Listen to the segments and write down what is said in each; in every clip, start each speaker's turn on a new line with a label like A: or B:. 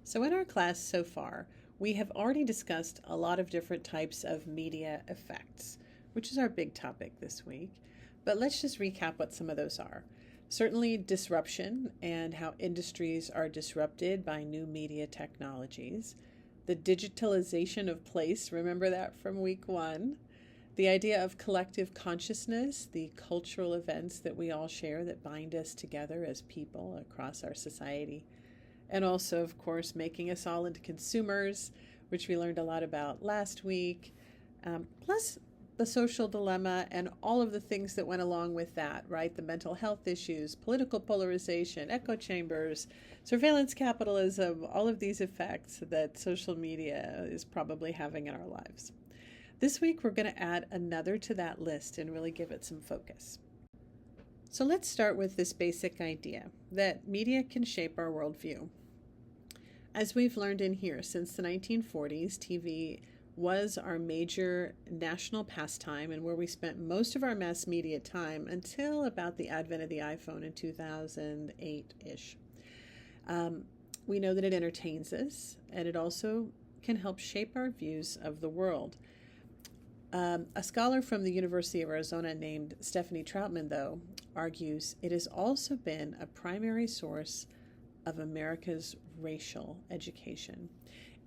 A: So in our class so far, we have already discussed a lot of different types of media effects, which is our big topic this week. But let's just recap what some of those are. Certainly disruption and how industries are disrupted by new media technologies. The digitalization of place, remember that from week one. The idea of collective consciousness, the cultural events that we all share that bind us together as people across our society. And also, of course, making us all into consumers, which we learned a lot about last week, plus the social dilemma and all of the things that went along with that, right? The mental health issues, political polarization, echo chambers, surveillance capitalism, all of these effects that social media is probably having in our lives. This week, we're going to add another to that list and really give it some focus. So let's start with this basic idea that media can shape our worldview. As we've learned in here, since the 1940s, TV was our major national pastime and where we spent most of our mass media time until about the advent of the iPhone in 2008-ish. We know that it entertains us, and it also can help shape our views of the world. A scholar from the University of Arizona named Stephanie Troutman, though, argues it has also been a primary source of America's racial education.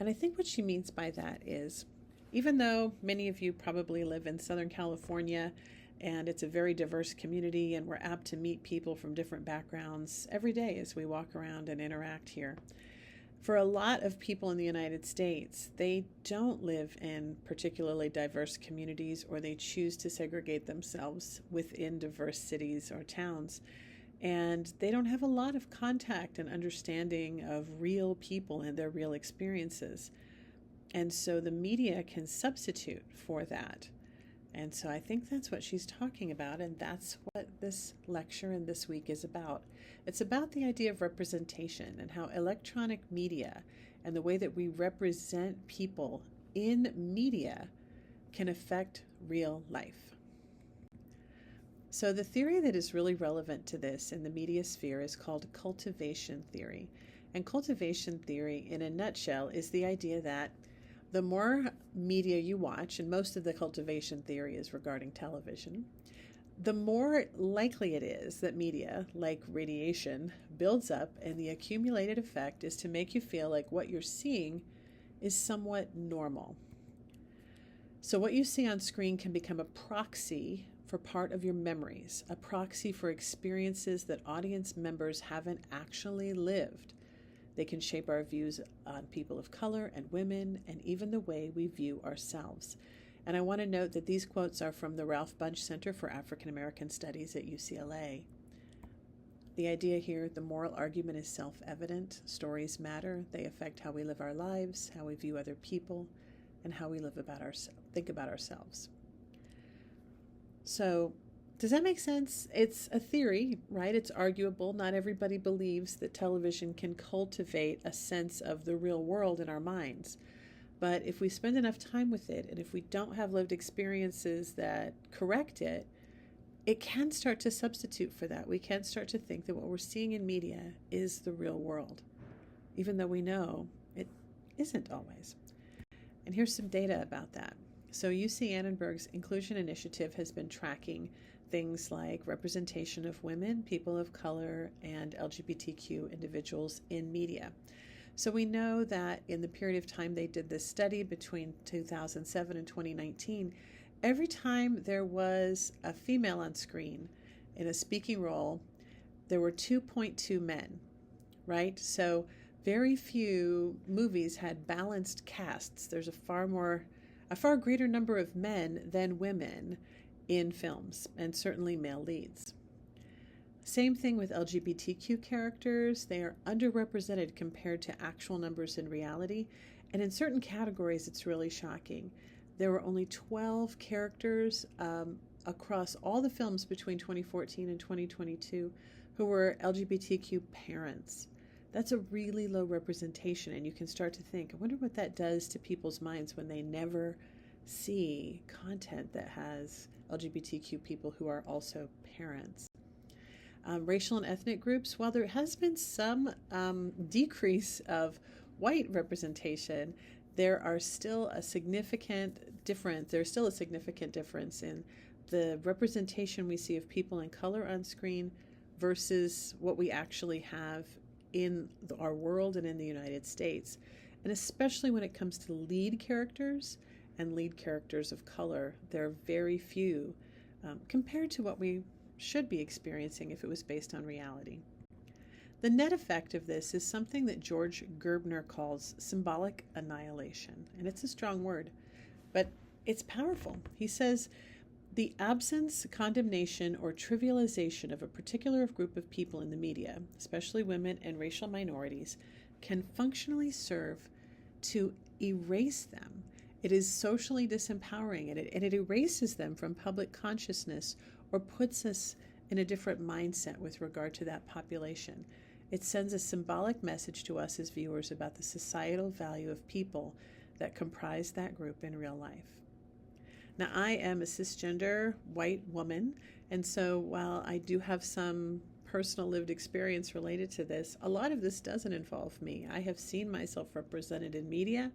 A: And I think what she means by that is, even though many of you probably live in Southern California and it's a very diverse community and we're apt to meet people from different backgrounds every day as we walk around and interact here, for a lot of people in the United States, they don't live in particularly diverse communities, or they choose to segregate themselves within diverse cities or towns. And they don't have a lot of contact and understanding of real people and their real experiences. And so the media can substitute for that. And so I think that's what she's talking about, and that's what this lecture and this week is about. It's about the idea of representation and how electronic media and the way that we represent people in media can affect real life. So the theory that is really relevant to this in the media sphere is called cultivation theory. And cultivation theory, in a nutshell, is the idea that the more media you watch, and most of the cultivation theory is regarding television, the more likely it is that media, like radiation, builds up, and the accumulated effect is to make you feel like what you're seeing is somewhat normal. So what you see on screen can become a proxy for part of your memories, a proxy for experiences that audience members haven't actually lived. They can shape our views on people of color and women, and even the way we view ourselves. And I want to note that these quotes are from the Ralph Bunche Center for African American Studies at UCLA. The idea here, the moral argument is self-evident. Stories matter. They affect how we live our lives, how we view other people, and how we think about ourselves. So, does that make sense? It's a theory, right? It's arguable. Not everybody believes that television can cultivate a sense of the real world in our minds. But if we spend enough time with it, and if we don't have lived experiences that correct it, it can start to substitute for that. We can start to think that what we're seeing in media is the real world, even though we know it isn't always. And here's some data about that. So UC Annenberg's Inclusion Initiative has been tracking things like representation of women, people of color, and LGBTQ individuals in media. So we know that in the period of time they did this study between 2007 and 2019, every time there was a female on screen in a speaking role, there were 2.2 men, right? So very few movies had balanced casts. There's a far greater number of men than women in films, and certainly male leads. Same thing with LGBTQ characters. They are underrepresented compared to actual numbers in reality. And in certain categories, it's really shocking. There were only 12 characters across all the films between 2014 and 2022 who were LGBTQ parents. That's a really low representation, and you can start to think, I wonder what that does to people's minds when they never see content that has LGBTQ people who are also parents. Racial and ethnic groups, while there has been some decrease of white representation, there's still a significant difference in the representation we see of people in color on screen versus what we actually have in our world and in the United States. And especially when it comes to lead characters and lead characters of color, there are very few compared to what we should be experiencing if it was based on reality. The net effect of this is something that George Gerbner calls symbolic annihilation. And it's a strong word, but it's powerful. He says, the absence, condemnation, or trivialization of a particular group of people in the media, especially women and racial minorities, can functionally serve to erase them. It is socially disempowering, and it erases them from public consciousness or puts us in a different mindset with regard to that population. It sends a symbolic message to us as viewers about the societal value of people that comprise that group in real life. Now, I am a cisgender white woman, and so while I do have some personal lived experience related to this, a lot of this doesn't involve me. I have seen myself represented in media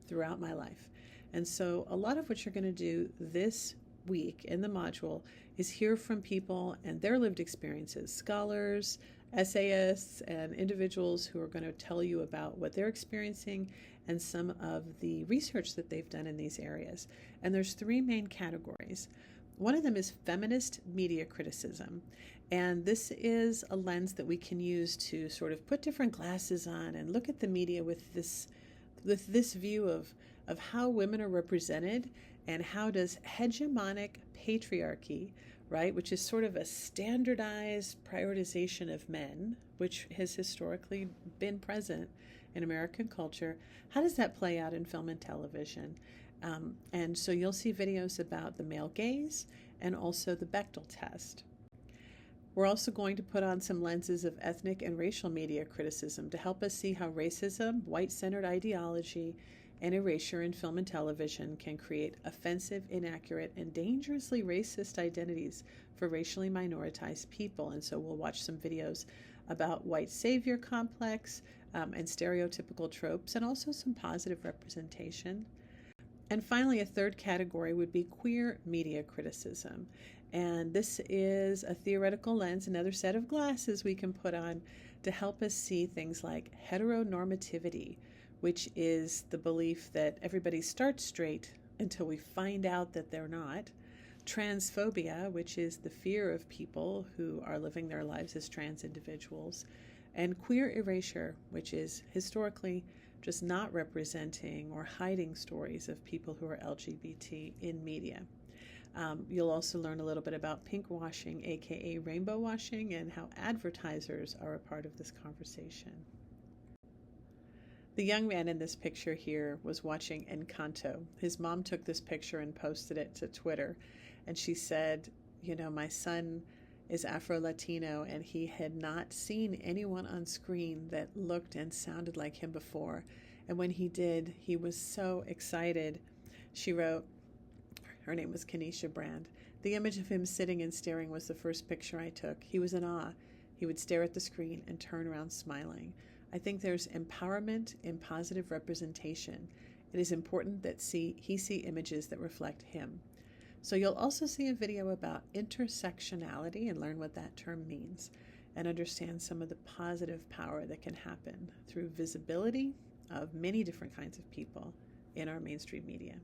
A: throughout my life. And so a lot of what you're going to do this week in the module is hear from people and their lived experiences, scholars, essayists, and individuals who are going to tell you about what they're experiencing and some of the research that they've done in these areas. And there's three main categories. One of them is feminist media criticism. And this is a lens that we can use to sort of put different glasses on and look at the media with this view of how women are represented and how does hegemonic patriarchy, right, which is sort of a standardized prioritization of men, which has historically been present in American culture, how does that play out in film and television? And so you'll see videos about the male gaze and also the Bechdel test. We're also going to put on some lenses of ethnic and racial media criticism to help us see how racism, white-centered ideology, and erasure in film and television can create offensive, inaccurate, and dangerously racist identities for racially minoritized people. And so we'll watch some videos about white savior complex and stereotypical tropes, and also some positive representation. And finally, a third category would be queer media criticism. And this is a theoretical lens, another set of glasses we can put on to help us see things like heteronormativity, which is the belief that everybody starts straight until we find out that they're not. Transphobia, which is the fear of people who are living their lives as trans individuals. And queer erasure, which is historically just not representing or hiding stories of people who are LGBT in media. You'll also learn a little bit about pink washing, aka rainbow washing, and how advertisers are a part of this conversation. The young man in this picture here was watching Encanto. His mom took this picture and posted it to Twitter, and she said, you know, my son is Afro-Latino, and he had not seen anyone on screen that looked and sounded like him before. And when he did, he was so excited. She wrote, her name was Kenesha Brand. The image of him sitting and staring was the first picture I took. He was in awe. He would stare at the screen and turn around smiling. I think there's empowerment in positive representation. It is important that he see images that reflect him. So you'll also see a video about intersectionality and learn what that term means and understand some of the positive power that can happen through visibility of many different kinds of people in our mainstream media.